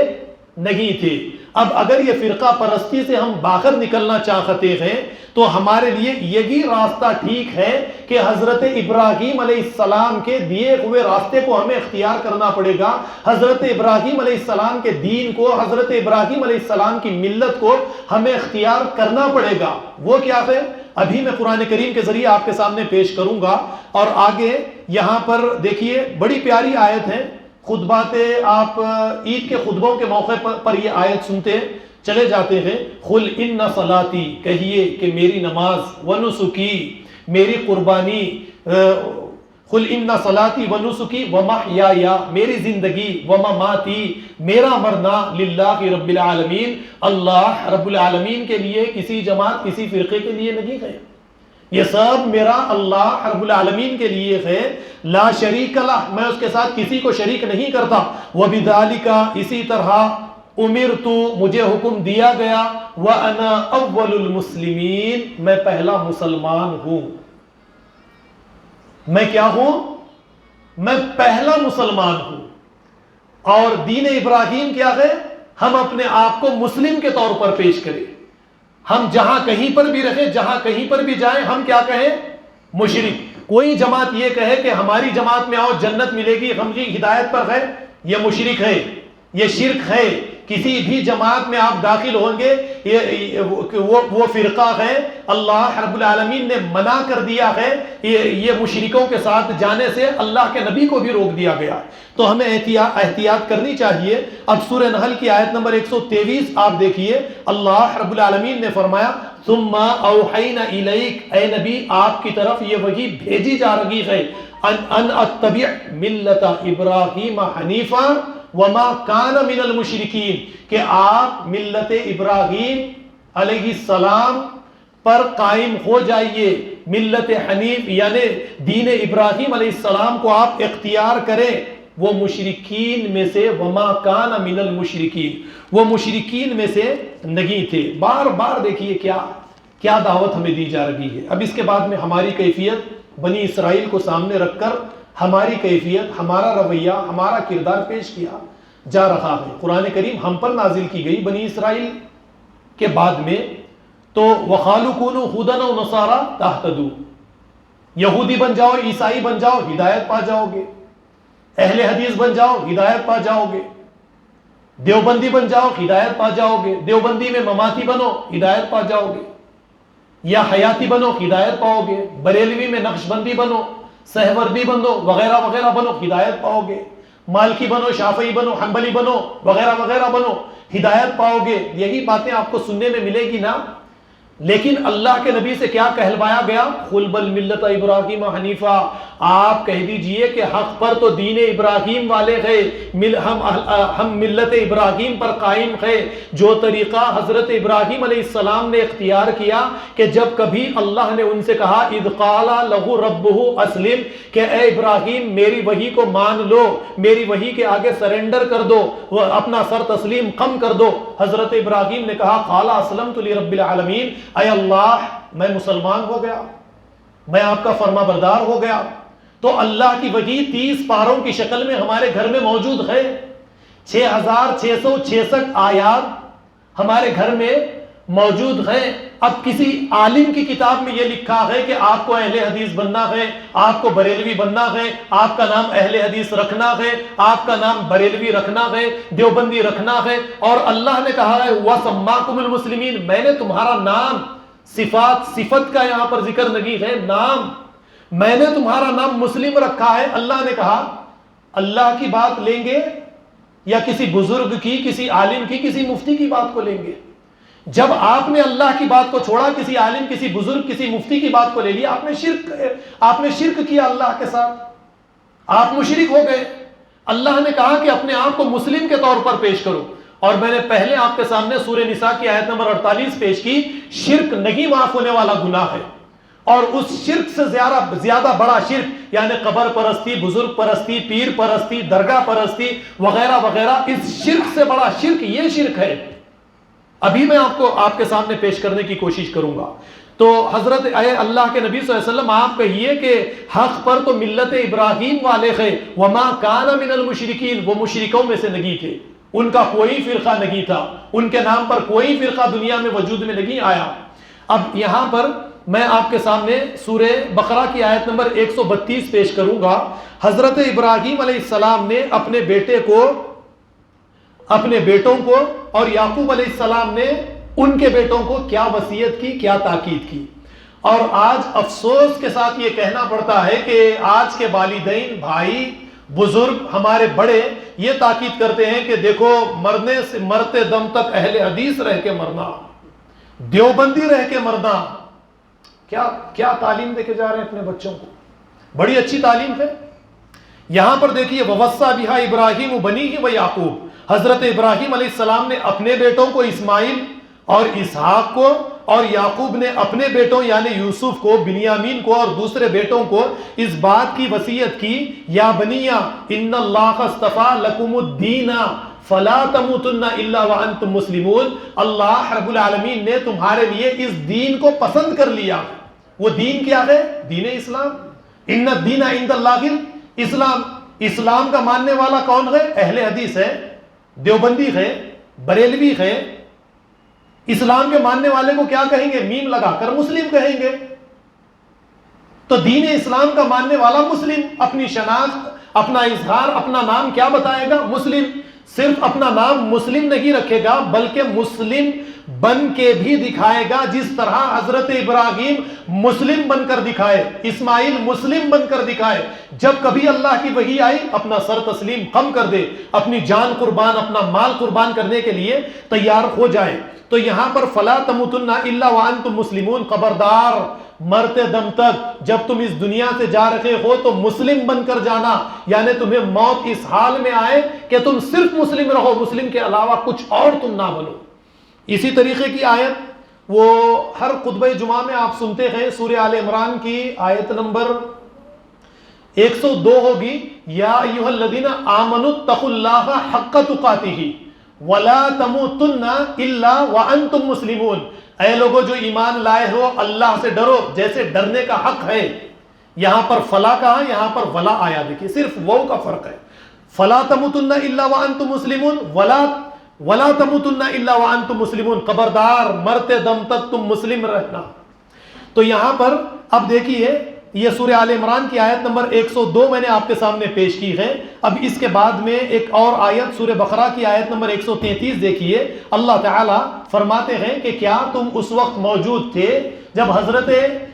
نہیں تھے۔ اب اگر یہ فرقہ پرستی سے ہم باہر نکلنا چاہتے ہیں تو ہمارے لیے یہی راستہ ٹھیک ہے کہ حضرت ابراہیم علیہ السلام کے دیے ہوئے راستے کو ہمیں اختیار کرنا پڑے گا، حضرت ابراہیم علیہ السلام کے دین کو، حضرت ابراہیم علیہ السلام کی ملت کو ہمیں اختیار کرنا پڑے گا۔ وہ کیا ہے؟ ابھی میں قرآن کریم کے ذریعے آپ کے سامنے پیش کروں گا، اور آگے یہاں پر دیکھیے بڑی پیاری آیت ہے، خطبات آپ عید کے خطبوں کے موقع پر یہ آیت سنتے چلے جاتے ہیں۔ قل ان صلاتی، کہیے کہ میری نماز، ونسکی، میری قربانی، قل ان صلاتی ونسکی ومحیای، میری زندگی، ومماتی، میرا مرنا، للہ رب العالمین، اللہ رب العالمین کے لیے، کسی جماعت کسی فرقے کے لیے نہیں ہے، یہ سب میرا اللہ رب العالمین کے لیے ہے، لا شریک لہ، میں اس کے ساتھ کسی کو شریک نہیں کرتا، وبذالک، اسی طرح، امرت، مجھے حکم دیا گیا، وانا اول المسلمین، میں پہلا مسلمان ہوں۔ میں کیا ہوں؟ میں پہلا مسلمان ہوں۔ اور دین ابراہیم کیا ہے؟ ہم اپنے آپ کو مسلم کے طور پر پیش کریں، ہم جہاں کہیں پر بھی رہیں، جہاں کہیں پر بھی جائیں، ہم کیا کہیں؟ مشرک۔ کوئی جماعت یہ کہے کہ ہماری جماعت میں آؤ جنت ملے گی، ہم کی ہدایت پر ہے، یہ مشرک ہے، یہ شرک ہے۔ کسی بھی جماعت میں آپ داخل ہوں گے وہ فرقہ ہے، اللہ رب العالمین نے منع کر دیا ہے، یہ مشرکوں کے ساتھ جانے سے اللہ کے نبی کو بھی روک دیا گیا، تو ہمیں احتیاط کرنی چاہیے۔ اب سورہ نحل کی آیت نمبر 123 آپ دیکھیے، اللہ رب العالمین نے فرمایا ثم اوحینا الیک، اے نبی آپ کی طرف یہ وحی بھیجی جا رہی ہے، ان اتبع ملت ابراہیم حنیفا وما کان من المشرکین، کہ آپ ملت ابراہیم علیہ السلام پر قائم ہو جائیے، ملت حنیف یعنی دین ابراہیم علیہ السلام کو آپ اختیار کریں۔ وہ مشرکین میں سے، وما کان من المشرکین، وہ مشرکین میں سے نہیں تھے۔ بار بار دیکھیے کیا دعوت ہمیں دی جا رہی ہے۔ اب اس کے بعد میں ہماری کیفیت بنی اسرائیل کو سامنے رکھ کر ہماری کیفیت، ہمارا رویہ، ہمارا کردار پیش کیا جا رہا ہے۔ قرآن کریم ہم پر نازل کی گئی بنی اسرائیل کے بعد میں، تو وَقَالُوا كُونُوا هُودًا أَوْ نَصَارَىٰ تَهْتَدُوا، یہودی بن جاؤ، عیسائی بن جاؤ، ہدایت پا جاؤ گے، اہل حدیث بن جاؤ، ہدایت پا جاؤ گے، دیوبندی بن جاؤ، ہدایت پا جاؤ گے، دیوبندی میں مماتی بنو، ہدایت پا جاؤ گے، یا حیاتی بنو، ہدایت پاؤ گے، بریلوی میں نقشبندی بنو، سہوردی بنو، وغیرہ وغیرہ بنو، ہدایت پاؤ گے، مالکی بنو، شافعی بنو، حنبلی بنو، وغیرہ وغیرہ بنو، ہدایت پاؤ گے۔ یہی باتیں آپ کو سننے میں ملے گی نا۔ لیکن اللہ کے نبی سے کیا کہلوایا گیا؟ قل بل ملت ابراہیم حنیفہ، آپ کہہ دیجئے کہ حق پر تو دین ابراہیم والے ہیں، ہم ملت ابراہیم پر قائم ہے، جو طریقہ حضرت ابراہیم علیہ السلام نے اختیار کیا کہ جب کبھی اللہ نے ان سے کہا اذ قال لہ ربہ اسلم، کہ اے ابراہیم میری وحی کو مان لو، میری وحی کے آگے سرنڈر کر دو، اپنا سر تسلیم خم کر دو، حضرت ابراہیم نے کہا قال اسلمت لرب العالمین، اے اللہ میں مسلمان ہو گیا، میں آپ کا فرما بردار ہو گیا۔ تو اللہ کی وحی 30 پاروں کی شکل میں ہمارے گھر میں موجود ہے، 6666 آیات ہمارے گھر میں موجود ہیں۔ اب کسی عالم کی کتاب میں یہ لکھا ہے کہ آپ کو اہل حدیث بننا ہے، آپ کو بریلوی بننا ہے، آپ کا نام اہل حدیث رکھنا ہے، آپ کا نام بریلوی رکھنا ہے، دیوبندی رکھنا ہے، اور اللہ نے کہا ہے وَسَمَّاكُمُ الْمُسْلِمِينَ، میں نے تمہارا نام، صفت کا یہاں پر ذکر نہیں ہے، نام، میں نے تمہارا نام مسلم رکھا ہے۔ اللہ نے کہا اللہ کی بات لیں گے یا کسی بزرگ کی، کسی عالم کی، کسی مفتی کی بات کو لیں گے؟ جب آپ نے اللہ کی بات کو چھوڑا، کسی عالم، کسی بزرگ، کسی مفتی کی بات کو لے لیا، آپ نے شرک کیا اللہ کے ساتھ، آپ مشرک ہو گئے۔ اللہ نے کہا کہ اپنے آپ کو مسلم کے طور پر پیش کرو، اور میں نے پہلے آپ کے سامنے سورہ نساء کی آیت نمبر 48 پیش کی، شرک نہیں معاف ہونے والا گناہ ہے، اور اس شرک سے زیادہ بڑا شرک یعنی قبر پرستی، بزرگ پرستی، پیر پرستی، درگاہ پرستی وغیرہ وغیرہ، اس شرک سے بڑا شرک یہ شرک ہے۔ ابھی میں آپ کے سامنے پیش کرنے کی کوشش کروں گا۔ تو حضرت اے اللہ کے نبی صلی اللہ علیہ وسلم آپ کہیے کہ حق پر تو ملت ابراہیم والے ہیں، وما کان من المشرکین، وہ مشرکوں میں سے نہیں تھے، ان کا کوئی فرقہ نہیں تھا، ان کے نام پر کوئی فرقہ دنیا میں وجود میں نہیں آیا۔ اب یہاں پر میں آپ کے سامنے سورہ بقرہ کی آیت نمبر 132 پیش کروں گا۔ حضرت ابراہیم علیہ السلام نے اپنے بیٹوں کو اور یعقوب علیہ السلام نے ان کے بیٹوں کو کیا وصیت کی، کیا تاکید کی۔ اور آج افسوس کے ساتھ یہ کہنا پڑتا ہے کہ آج کے والدین، بھائی، بزرگ، ہمارے بڑے یہ تاکید کرتے ہیں کہ دیکھو مرتے دم تک اہل حدیث رہ کے مرنا، دیوبندی رہ کے مرنا۔ کیا تعلیم دے کے جا رہے ہیں اپنے بچوں کو؟ بڑی اچھی تعلیم ہے۔ یہاں پر دیکھیے وَوَصَّى بِهَا إِبْرَاهِيمُ بَنِيهِ وَيَعْقُوبُ، حضرت ابراہیم علیہ السلام نے اپنے بیٹوں کو اسماعیل اور اسحاق کو، اور یعقوب نے اپنے بیٹوں یعنی یوسف کو، بنیامین کو اور دوسرے بیٹوں کو اس بات کی وصیت کی، یا بنیا ان اللہ اصطفیٰ لکم الدین فلا تموتن الا وانتم مسلمون، اللہ رب العالمین نے تمہارے لیے اس دین کو پسند کر لیا۔ وہ دین کیا ہے؟ دین اسلام۔ ان الدین عند اللہ الاسلام، اسلام کا ماننے والا کون ہے؟ اہل حدیث ہے، دیوبندی ہے، بریلوی ہے۔ اسلام کے ماننے والے کو کیا کہیں گے؟ میم لگا کر مسلم کہیں گے۔ تو دین اسلام کا ماننے والا مسلم، اپنی شناخت، اپنا اظہار، اپنا نام کیا بتائے گا؟ مسلم۔ صرف اپنا نام مسلم نہیں رکھے گا بلکہ مسلم بن کے بھی دکھائے گا، جس طرح حضرت ابراہیم مسلم بن کر دکھائے، اسماعیل مسلم بن کر دکھائے۔ جب کبھی اللہ کی وحی آئی اپنا سر تسلیم خم کر دے، اپنی جان قربان، اپنا مال قربان کرنے کے لیے تیار ہو جائے۔ تو یہاں پر فلا تموتن الا وانتم مسلمون، خبردار مرتے دم تک جب تم اس دنیا سے جا رہے ہو تو مسلم بن کر جانا، یعنی تمہیں موت اس حال میں آئے کہ تم صرف مسلم رہو، مسلم کے علاوہ کچھ اور تم نہ بنو۔ اسی طریقے کی آیت وہ ہر خطبہ جمعہ میں آپ سنتے ہیں، سورہ آل عمران کی آیت نمبر 102 ہوگی، یا ایھا الذین آمنوا اتقوا اللہ حق تقاتہ ولا تموتن الا وانتم مسلمون، اے لوگو جو ایمان لائے ہو اللہ سے ڈرو جیسے ڈرنے کا حق ہے۔ یہاں پر فلا کہا، یہاں پر ولا آیا، دیکھیے صرف وہ کا فرق ہے۔ فلا تموتن الا وانتم مسلمون، ولا تموتن الا وانتم مسلمون، خبردار مرتے دم تک تم مسلم رہنا۔ تو یہاں پر اب دیکھیے یہ سورہ آل عمران کی آیت نمبر 102 میں نے آپ کے سامنے پیش کی ہے۔ اب اس کے بعد میں ایک اور آیت سورہ بقرہ کی آیت نمبر 133 دیکھیے، اللہ تعالی فرماتے ہیں کہ کیا تم اس وقت موجود تھے جب حضرت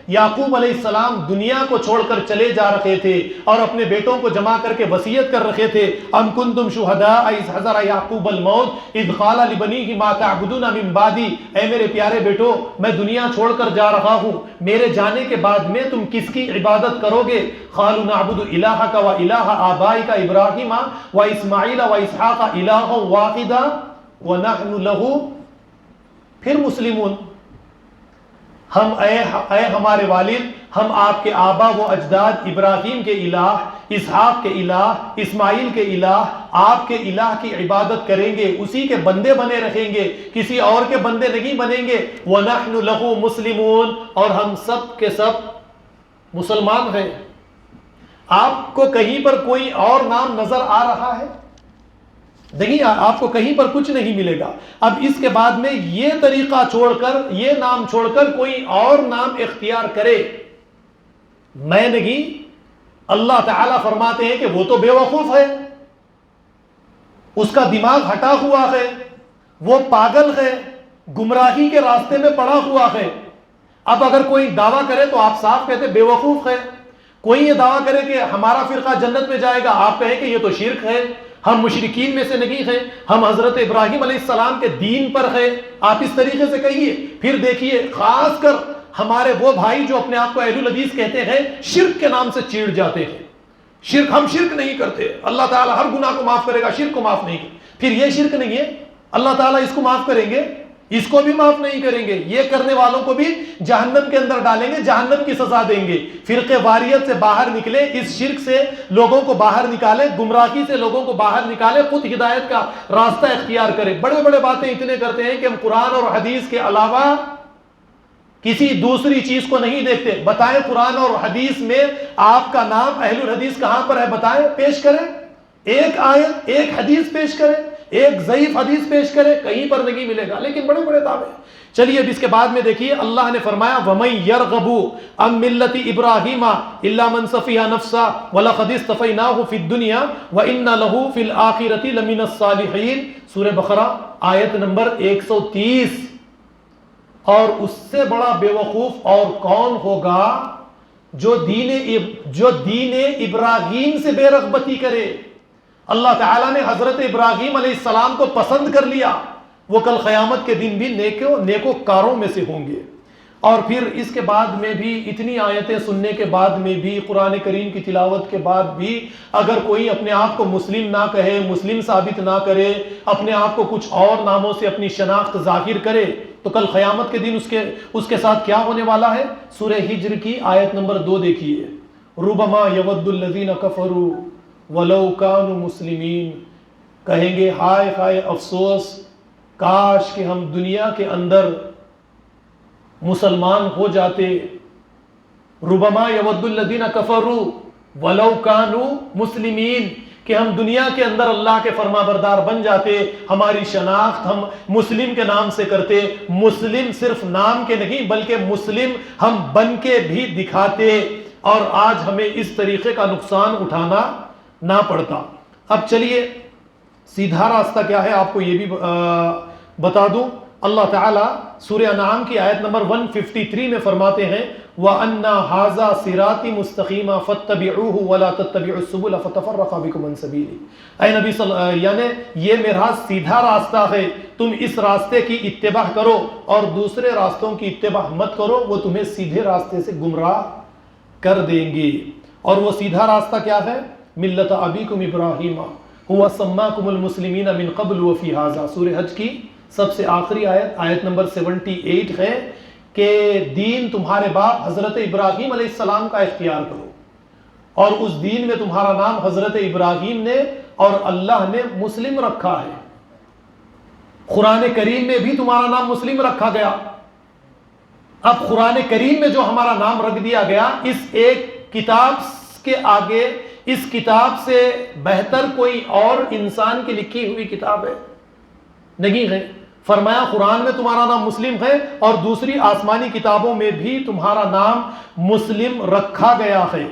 یعقوب علیہ السلام دنیا کو چھوڑ کر چلے جا رہے تھے اور اپنے بیٹوں کو جمع کر کے وصیت کر رہے تھے، ام کنتم شہداء اذ حضر یعقوب الموت اذ قال لبنیہ ما تعبدون من بعدی، اے میرے پیارے بیٹو میں دنیا چھوڑ کر جا رہا ہوں، میرے جانے کے بعد میں تم کس کی عبادت کرو گے؟ قالوا نعبد الہک و الہ آبائک ابراہیم و اسماعیل و اسحاق الہا واحدا ونحن لہ پھر مسلمون، ہم اے ہمارے والد، ہم آپ کے آبا و اجداد ابراہیم کے الہ، اسحاق کے الہ، اسماعیل کے الہ، آپ کے الہ کی عبادت کریں گے، اسی کے بندے بنے رہیں گے، کسی اور کے بندے نہیں بنیں گے۔ وَنَحْنُ لَهُ مُسْلِمُونَ، اور ہم سب کے سب مسلمان ہیں۔ آپ کو کہیں پر کوئی اور نام نظر آ رہا ہے؟ نہیں، آپ کو کہیں پر کچھ نہیں ملے گا۔ اب اس کے بعد میں یہ طریقہ چھوڑ کر، یہ نام چھوڑ کر کوئی اور نام اختیار کرے، میں نہیں، اللہ تعالیٰ فرماتے ہیں کہ وہ تو بے وقوف ہے، اس کا دماغ ہٹا ہوا ہے، وہ پاگل ہے، گمراہی کے راستے میں پڑا ہوا ہے۔ اب اگر کوئی دعویٰ کرے تو آپ صاف کہتے بے وقوف ہے۔ کوئی یہ دعویٰ کرے کہ ہمارا فرقہ جنت میں جائے گا، آپ کہیں کہ یہ تو شرک ہے، ہم مشرکین میں سے نہیں ہیں، ہم حضرت ابراہیم علیہ السلام کے دین پر ہیں، آپ اس طریقے سے کہیے۔ پھر دیکھیے، خاص کر ہمارے وہ بھائی جو اپنے آپ کو اہل الحدیث کہتے ہیں، شرک کے نام سے چیڑ جاتے ہیں۔ شرک، ہم شرک نہیں کرتے، اللہ تعالیٰ ہر گناہ کو معاف کرے گا، شرک کو معاف نہیں کرے۔ پھر یہ شرک نہیں ہے، اللہ تعالیٰ اس کو معاف کریں گے، اس کو بھی معاف نہیں کریں گے، یہ کرنے والوں کو بھی جہنم کے اندر ڈالیں گے، جہنم کی سزا دیں گے۔ فرقے واریت سے باہر نکلے، اس شرک سے لوگوں کو باہر نکالے، گمراہی سے لوگوں کو باہر نکالے، خود ہدایت کا راستہ اختیار کرے۔ بڑے بڑے باتیں اتنے کرتے ہیں کہ ہم قرآن اور حدیث کے علاوہ کسی دوسری چیز کو نہیں دیکھتے۔ بتائیں قرآن اور حدیث میں آپ کا نام اہل الحدیث کہاں پر ہے؟ بتائیں، پیش کریں، ایک آیت، ایک حدیث پیش کریں، ایک ضعیف حدیث پیش کرے، کہیں پر نہیں ملے گا، لیکن بڑے بڑے دعوے۔ چلیے اب اس کے بعد میں دیکھیے، اللہ نے فرمایا وَمَن يَرْغَبُ عَن مِّلَّةِ إِبْرَاهِيمَ إِلَّا مَن سَفِهَ نَفْسَهُ وَلَقَدِ اصْطَفَيْنَاهُ فِي الدُّنْيَا وَإِنَّ لَهُ فِي الْآخِرَةِ لَمِنَ الصَّالِحِينَ، سورہ بقرہ آیت نمبر 130۔ اور اس سے بڑا بے وقوف اور کون ہوگا جو دین ابراہیم سے بے رغبتی کرے۔ اللہ تعالیٰ نے حضرت ابراہیم علیہ السلام کو پسند کر لیا، وہ کل قیامت کے دن بھی نیکوکاروں میں سے ہوں گے۔ اور پھر اس کے بعد میں بھی اتنی آیتیں سننے کے بعد میں بھی، قرآن کریم کی تلاوت کے بعد بھی، اگر کوئی اپنے آپ کو مسلم نہ کہے، مسلم ثابت نہ کرے، اپنے آپ کو کچھ اور ناموں سے اپنی شناخت ظاہر کرے، تو کل قیامت کے دن اس کے ساتھ کیا ہونے والا ہے؟ سورہ ہجر کی آیت نمبر 2 دیکھیے، ربما یود الذین کفروا ولو کانوا مسلمین، کہیں گے ہائے ہائے افسوس، کاش کہ ہم دنیا کے اندر مسلمان ہو جاتے۔ ربما یود الذین کفروا ولو کانوا مسلمین، کہ ہم دنیا کے اندر اللہ کے فرما بردار بن جاتے، ہماری شناخت ہم مسلم کے نام سے کرتے، مسلم صرف نام کے نہیں بلکہ مسلم ہم بن کے بھی دکھاتے، اور آج ہمیں اس طریقے کا نقصان اٹھانا نہ پڑتا۔ اب چلیے سیدھا راستہ کیا ہے آپ کو یہ بھی بتا دوں۔ اللہ تعالیٰ سورہ انعام کی آیت نمبر 153 میں فرماتے ہیں وَأَنَّ هَذَا صِرَاطِ مُسْتَقِيمًا فَاتَّبِعُوهُ وَلَا تَتَّبِعُوا السُّبُلَ فَتَفَرَّقَ بِكُمْ عَنْ سَبِيلِهِ، اے نبی یعنی یہ میرا سیدھا راستہ ہے، تم اس راستے کی اتباع کرو اور دوسرے راستوں کی اتباع مت کرو، وہ تمہیں سیدھے راستے سے گمراہ کر دیں گے۔ اور وہ سیدھا راستہ کیا ہے؟ ملت ابیکم ابراہیم هو سماکم المسلمین من قبل وفی ھذا، سورہ حج کی سب سے آخری آیت نمبر 78 ہے کہ دین تمہارے باپ حضرت ابراہیم علیہ السلام کا اختیار کرو، اور اس دین میں تمہارا نام حضرت ابراہیم نے اور اللہ نے مسلم رکھا ہے۔ قرآن کریم میں بھی تمہارا نام مسلم رکھا گیا۔ اب قرآن کریم میں جو ہمارا نام رکھ دیا گیا، اس ایک کتاب کے آگے، اس کتاب سے بہتر کوئی اور انسان کی لکھی ہوئی کتاب ہے؟ نہیں ہے۔ فرمایا قرآن میں تمہارا نام مسلم ہے اور دوسری آسمانی کتابوں میں بھی تمہارا نام مسلم رکھا گیا ہے۔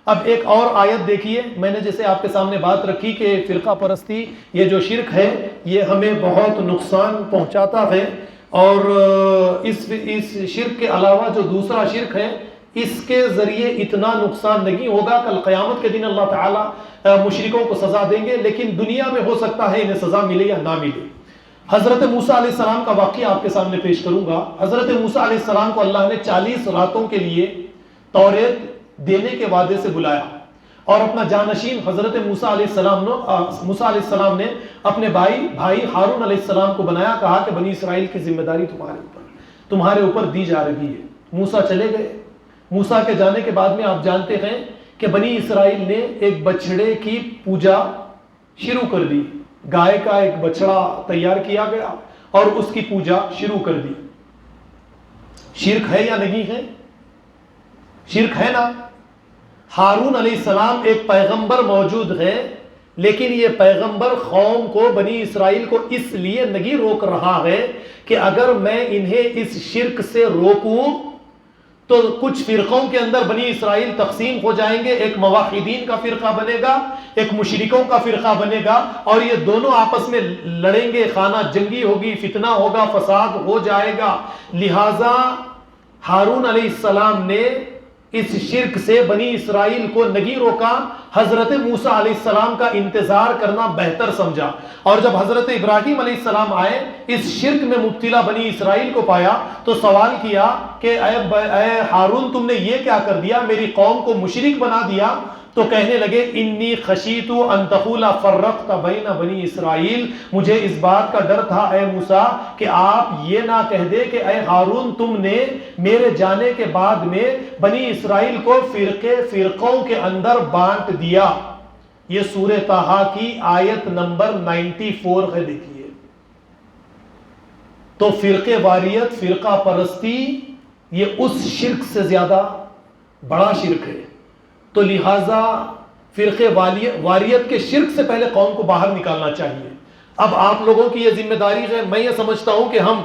اب ایک اور آیت دیکھیے، میں نے جیسے آپ کے سامنے بات رکھی کہ فرقہ پرستی، یہ جو شرک ہے یہ ہمیں بہت نقصان پہنچاتا ہے، اور اس شرک کے علاوہ جو دوسرا شرک ہے اس کے ذریعے اتنا نقصان نہیں ہوگا، کل قیامت کے دن اللہ تعالیٰ مشرکوں کو سزا دیں گے، لیکن دنیا میں ہو سکتا ہے انہیں سزا ملے یا نہ ملے۔ حضرت موسیٰ علیہ السلام کا واقعہ آپ کے سامنے پیش کروں گا۔ حضرت موسیٰ علیہ السلام کو اللہ نے 40 راتوں کے لیے توریت دینے کے وعدے سے بلایا، اور اپنا جانشین حضرت موسیٰ علیہ السلام نے اپنے بھائی ہارون علیہ السلام کو بنایا، کہا کہ بنی اسرائیل کی ذمہ داری تمہارے اوپر دی جا رہی ہے۔ موسیٰ چلے گئے۔ موسیٰ کے جانے کے بعد میں آپ جانتے ہیں کہ بنی اسرائیل نے ایک بچڑے کی پوجا شروع کر دی، گائے کا ایک بچڑا تیار کیا گیا اور اس کی پوجا شروع کر دی۔ شرک ہے یا نہیں ہے؟ شرک ہے نا۔ ہارون علیہ السلام ایک پیغمبر موجود ہے، لیکن یہ پیغمبر قوم کو، بنی اسرائیل کو اس لیے نہیں روک رہا ہے کہ اگر میں انہیں اس شرک سے روکوں تو کچھ فرقوں کے اندر بنی اسرائیل تقسیم ہو جائیں گے، ایک موحدین کا فرقہ بنے گا، ایک مشرکوں کا فرقہ بنے گا، اور یہ دونوں آپس میں لڑیں گے، خانہ جنگی ہوگی، فتنہ ہوگا، فساد ہو جائے گا۔ لہٰذا ہارون علیہ السلام نے اس شرک سے بنی اسرائیل کو نہیں روکا، حضرت موسیٰ علیہ السلام کا انتظار کرنا بہتر سمجھا۔ اور جب حضرت ابراہیم علیہ السلام آئے، اس شرک میں مبتلا بنی اسرائیل کو پایا تو سوال کیا کہ اے ہارون، تم نے یہ کیا کر دیا، میری قوم کو مشرک بنا دیا؟ تو کہنے لگے انی خشیت ان تقول فرقت بین بنی اسرائیل، مجھے اس بات کا ڈر تھا اے موسیٰ کہ آپ یہ نہ کہہ دے کہ اے ہارون تم نے میرے جانے کے بعد میں بنی اسرائیل کو فرقوں کے اندر بانٹ دیا۔ یہ سورہ طٰہٰ کی آیت نمبر 94 ہے، دیکھیے۔ تو فرقے واریت، فرقہ پرستی، یہ اس شرک سے زیادہ بڑا شرک ہے۔ تو لہٰذا فرقے واریت کے شرک سے پہلے قوم کو باہر نکالنا چاہیے۔ اب آپ لوگوں کی یہ ذمہ داری ہے۔ میں یہ سمجھتا ہوں کہ ہم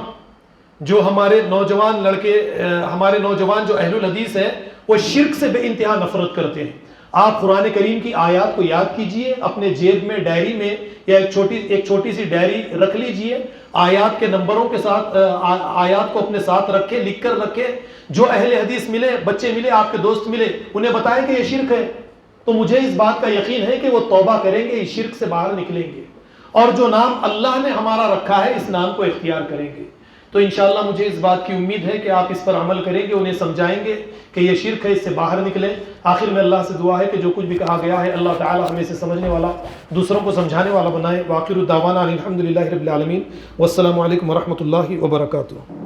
جو ہمارے نوجوان لڑکے، ہمارے نوجوان جو اہل الحدیث ہیں، وہ شرک سے بے انتہا نفرت کرتے ہیں۔ آپ قرآن کریم کی آیات کو یاد کیجئے، اپنے جیب میں، ڈائری میں، یا ایک چھوٹی سی ڈائری رکھ لیجئے، آیات کے نمبروں کے ساتھ، آیات کو اپنے ساتھ رکھے، لکھ کر رکھے۔ جو اہل حدیث ملے، بچے ملے، آپ کے دوست ملے، انہیں بتائیں کہ یہ شرک ہے، تو مجھے اس بات کا یقین ہے کہ وہ توبہ کریں گے، اس شرک سے باہر نکلیں گے، اور جو نام اللہ نے ہمارا رکھا ہے اس نام کو اختیار کریں گے۔ تو انشاءاللہ مجھے اس بات کی امید ہے کہ آپ اس پر عمل کریں گے، انہیں سمجھائیں گے کہ یہ شرک ہے، اس سے باہر نکلیں۔ آخر میں اللہ سے دعا ہے کہ جو کچھ بھی کہا گیا ہے اللہ تعالی ہمیں سے سمجھنے والا، دوسروں کو سمجھانے والا بنائے۔ وآخر دعوانا الحمدللہ رب العالمین، والسلام علیکم ورحمۃ اللہ وبرکاتہ۔